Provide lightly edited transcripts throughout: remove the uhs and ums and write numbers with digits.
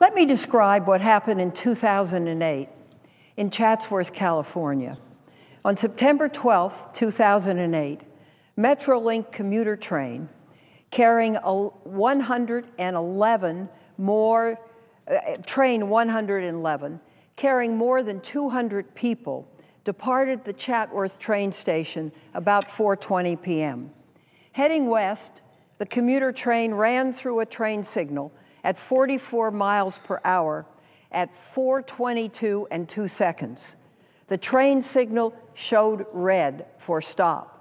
Let me describe what happened in 2008 in Chatsworth, California. On September 12, 2008, Metrolink commuter train carrying train 111, carrying more than 200 people, departed the Chatsworth train station about 4:20 p.m. Heading west, the commuter train ran through a train signal at 44 miles per hour at 4:22 and 2 seconds. The train signal showed red for stop.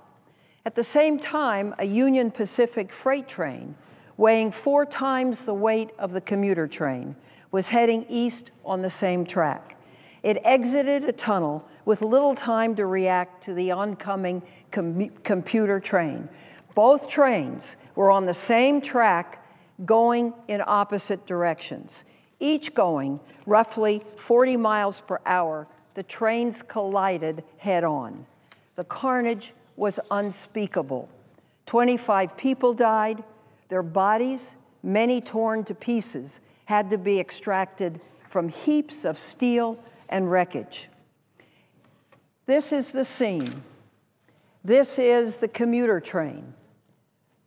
At the same time, a Union Pacific freight train, weighing 4 times the weight of the commuter train, was heading east on the same track. It exited a tunnel with little time to react to the oncoming commuter train. Both trains were on the same track, going in opposite directions. Each going roughly 40 miles per hour, the trains collided head-on. The carnage was unspeakable. 25 people died. Their bodies, many torn to pieces, had to be extracted from heaps of steel and wreckage. This is the scene. This is the commuter train.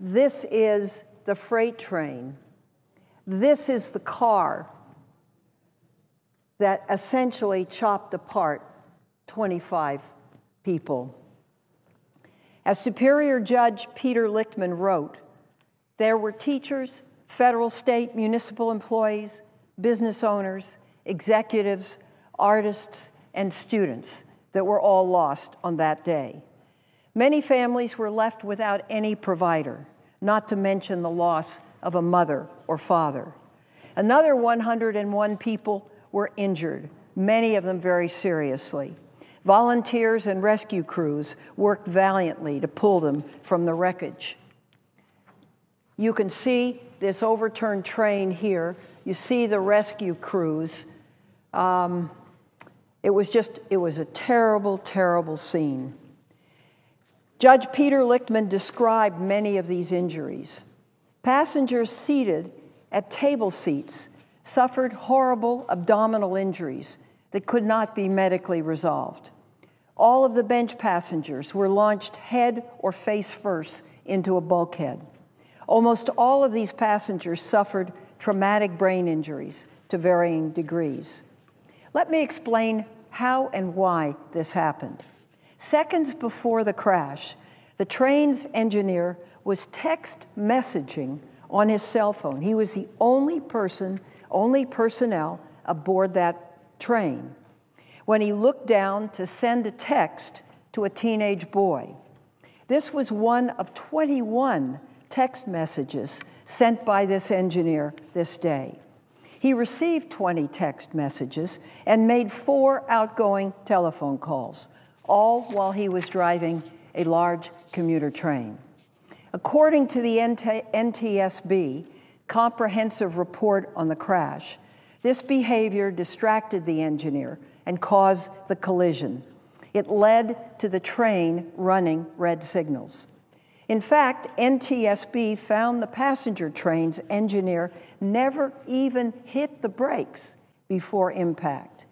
This is the freight train. This is the car that essentially chopped apart 25 people. As Superior Judge Peter Lichtman wrote, there were teachers, federal, state, municipal employees, business owners, executives, artists, and students that were all lost on that day. Many families were left without any provider, not to mention the loss of a mother or father. Another 101 people were injured, many of them very seriously. Volunteers and rescue crews worked valiantly to pull them from the wreckage. You can see this overturned train here. You see the rescue crews. It was a terrible, terrible scene. Judge Peter Lichtman described many of these injuries. Passengers seated at table seats suffered horrible abdominal injuries that could not be medically resolved. All of the bench passengers were launched head or face first into a bulkhead. Almost all of these passengers suffered traumatic brain injuries to varying degrees. Let me explain how and why this happened. Seconds before the crash, the train's engineer was text messaging on his cell phone. He was the only personnel aboard that train when he looked down to send a text to a teenage boy. This was one of 21 text messages sent by this engineer this day. He received 20 text messages and made 4 outgoing telephone calls, all while he was driving a large commuter train. According to the NTSB comprehensive report on the crash, this behavior distracted the engineer and caused the collision. It led to the train running red signals. In fact, NTSB found the passenger train's engineer never even hit the brakes before impact.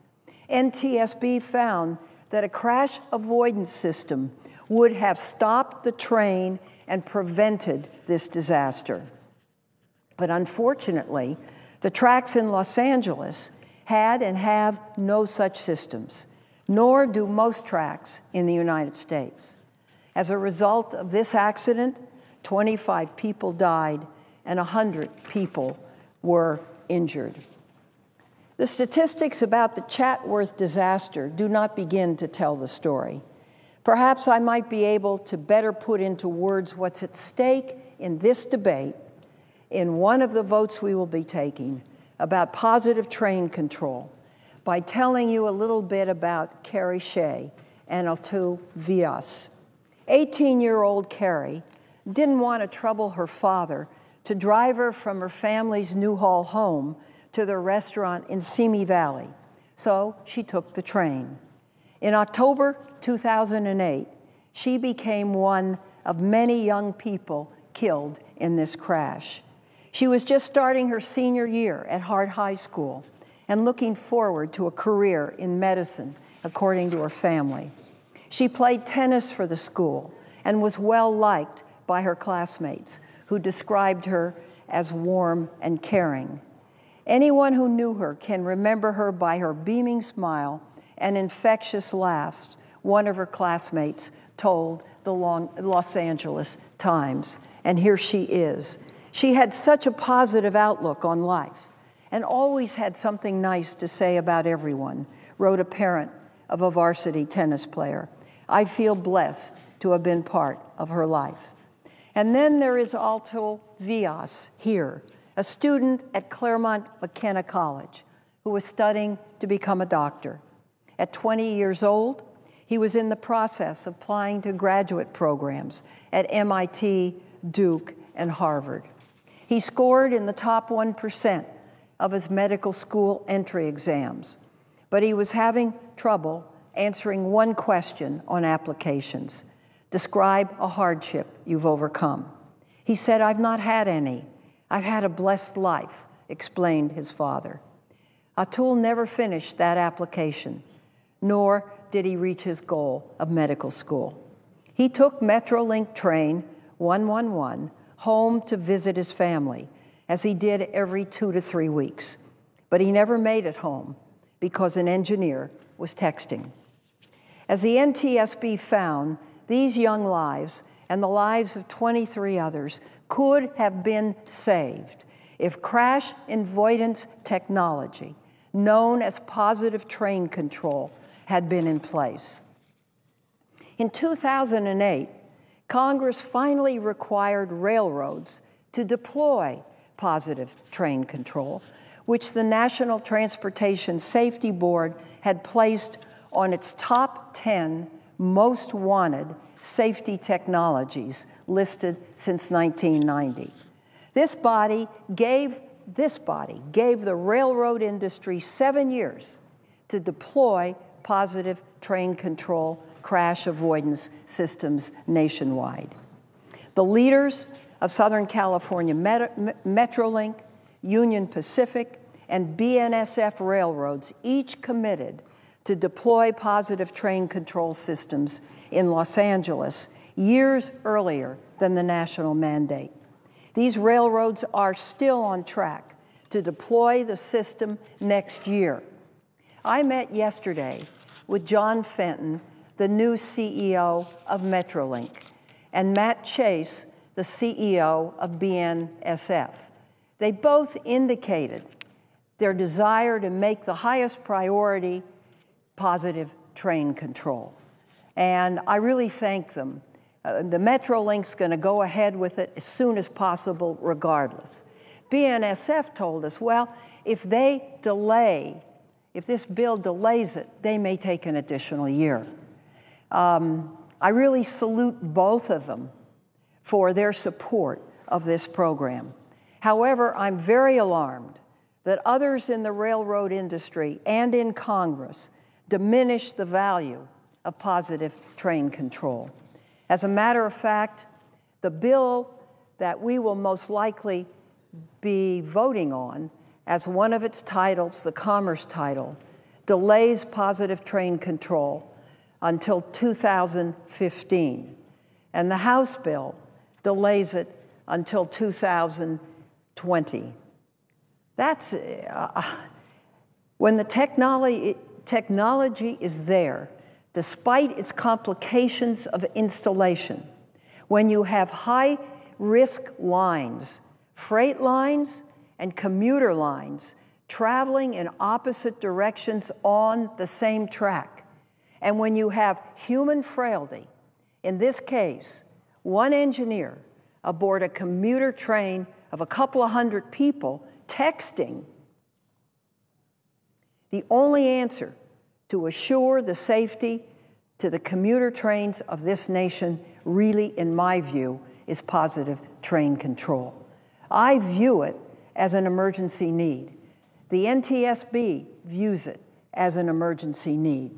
NTSB found that a crash avoidance system would have stopped the train and prevented this disaster. But unfortunately, the tracks in Los Angeles had and have no such systems, nor do most tracks in the United States. As a result of this accident, 25 people died and 100 people were injured. The statistics about the Chatsworth disaster do not begin to tell the story. Perhaps I might be able to better put into words what's at stake in this debate in one of the votes we will be taking about positive train control by telling you a little bit about Carrie Shea and Altu Vias. 18-year-old Carrie didn't want to trouble her father to drive her from her family's Newhall home to the restaurant in Simi Valley, so she took the train. In October 2008, she became one of many young people killed in this crash. She was just starting her senior year at Hart High School and looking forward to a career in medicine, according to her family. She played tennis for the school and was well liked by her classmates, who described her as warm and caring. Anyone who knew her can remember her by her beaming smile and infectious laughs, one of her classmates told the Los Angeles Times. And here she is. She had such a positive outlook on life and always had something nice to say about everyone, wrote a parent of a varsity tennis player. I feel blessed to have been part of her life. And then there is Alto Villas here, a student at Claremont McKenna College who was studying to become a doctor. At 20 years old, he was in the process of applying to graduate programs at MIT, Duke, and Harvard. He scored in the top 1% of his medical school entry exams, but he was having trouble answering one question on applications. Describe a hardship you've overcome. He said, I've not had any. I've had a blessed life, explained his father. Atul never finished that application, nor did he reach his goal of medical school. He took Metrolink train 111 home to visit his family, as he did every 2 to 3 weeks. But he never made it home because an engineer was texting. As the NTSB found, these young lives and the lives of 23 others could have been saved if crash avoidance technology, known as positive train control, had been in place. In 2008, Congress finally required railroads to deploy positive train control, which the National Transportation Safety Board had placed on its top 10 most wanted safety technologies listed since 1990. This body gave the railroad industry 7 years to deploy positive train control crash avoidance systems nationwide. The leaders of Southern California Metrolink, Union Pacific, and BNSF railroads each committed to deploy positive train control systems in Los Angeles years earlier than the national mandate. These railroads are still on track to deploy the system next year. I met yesterday with John Fenton, the new CEO of Metrolink, and Matt Chase, the CEO of BNSF. They both indicated their desire to make the highest priority positive train control. And I really thank them. The Metrolink's going to go ahead with it as soon as possible, regardless. BNSF told us, well, if this bill delays it, they may take an additional year. I really salute both of them for their support of this program. However, I'm very alarmed that others in the railroad industry and in Congress diminish the value of positive train control. As a matter of fact, the bill that we will most likely be voting on as one of its titles, the Commerce title, delays positive train control until 2015. And the House bill delays it until 2020. That's, when the technology is there, despite its complications of installation, when you have high-risk lines, freight lines and commuter lines traveling in opposite directions on the same track, and when you have human frailty, in this case, one engineer aboard a commuter train of a couple of hundred people texting, the only answer to assure the safety to the commuter trains of this nation really, in my view, is positive train control. I view it as an emergency need. The NTSB views it as an emergency need.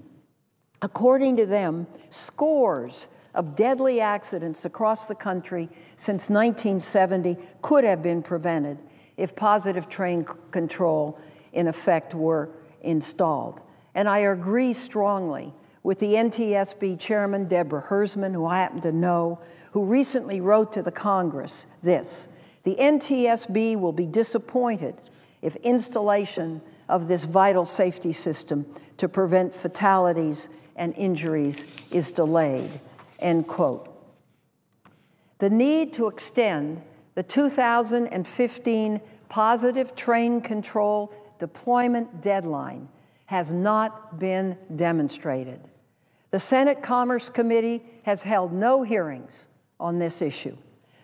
According to them, scores of deadly accidents across the country since 1970 could have been prevented if positive train control in effect were installed. And I agree strongly with the NTSB chairman, Deborah Hersman, who I happen to know, who recently wrote to the Congress this: the NTSB will be disappointed if installation of this vital safety system to prevent fatalities and injuries is delayed, end quote. The need to extend the 2015 positive train control deployment deadline has not been demonstrated. The Senate Commerce Committee has held no hearings on this issue.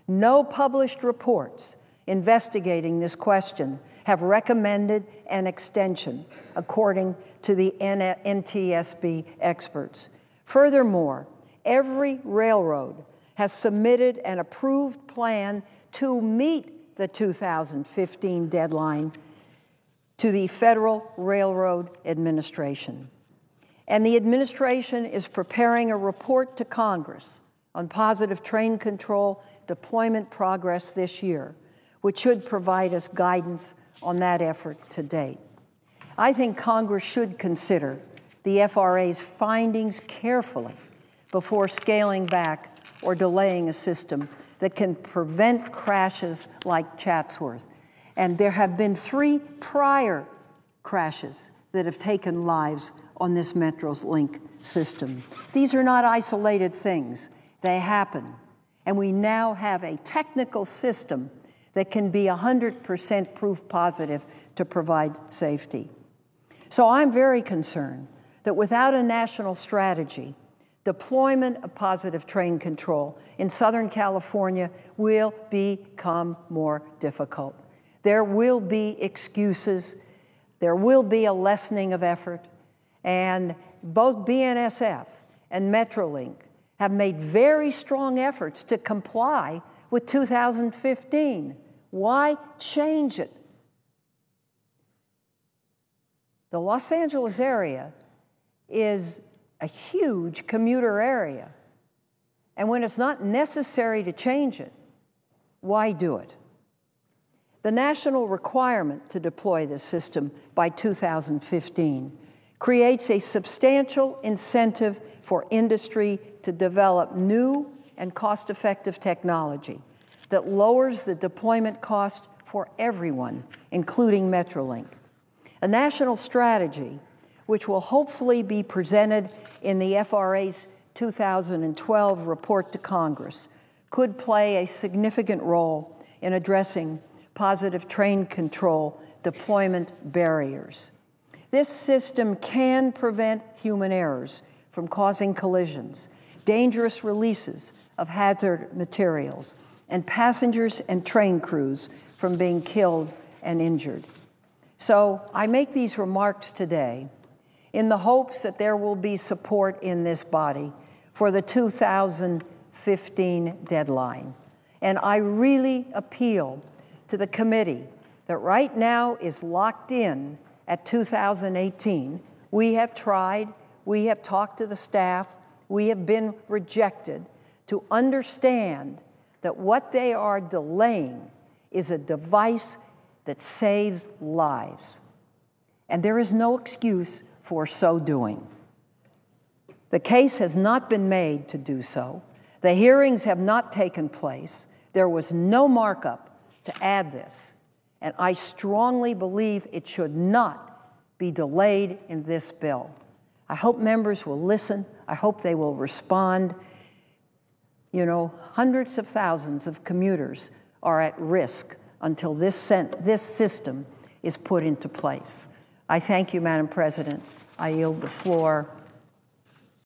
No published reports investigating this question have recommended an extension, according to the NTSB experts. Furthermore, every railroad has submitted an approved plan to meet the 2015 deadline to the Federal Railroad Administration. And the administration is preparing a report to Congress on positive train control deployment progress this year, which should provide us guidance on that effort to date. I think Congress should consider the FRA's findings carefully before scaling back or delaying a system that can prevent crashes like Chatsworth. And there have been 3 prior crashes that have taken lives on this Metrolink system. These are not isolated things. They happen. And we now have a technical system that can be 100% proof positive to provide safety. So I'm very concerned that without a national strategy, deployment of positive train control in Southern California will become more difficult. There will be excuses, there will be a lessening of effort, and both BNSF and Metrolink have made very strong efforts to comply with 2015. Why change it? The Los Angeles area is a huge commuter area, and when it's not necessary to change it, why do it? The national requirement to deploy this system by 2015 creates a substantial incentive for industry to develop new and cost-effective technology that lowers the deployment cost for everyone, including Metrolink. A national strategy, which will hopefully be presented in the FRA's 2012 report to Congress, could play a significant role in addressing positive train control deployment barriers. This system can prevent human errors from causing collisions, dangerous releases of hazard materials, and passengers and train crews from being killed and injured. So I make these remarks today in the hopes that there will be support in this body for the 2015 deadline. And I really appeal to the committee that right now is locked in at 2018. We have tried, we have talked to the staff, we have been rejected, to understand that what they are delaying is a device that saves lives. And there is no excuse for so doing. The case has not been made to do so. The hearings have not taken place. There was no markup to add this. And I strongly believe it should not be delayed in this bill. I hope members will listen. I hope they will respond. You know, hundreds of thousands of commuters are at risk until this system is put into place. I thank you, Madam President. I yield the floor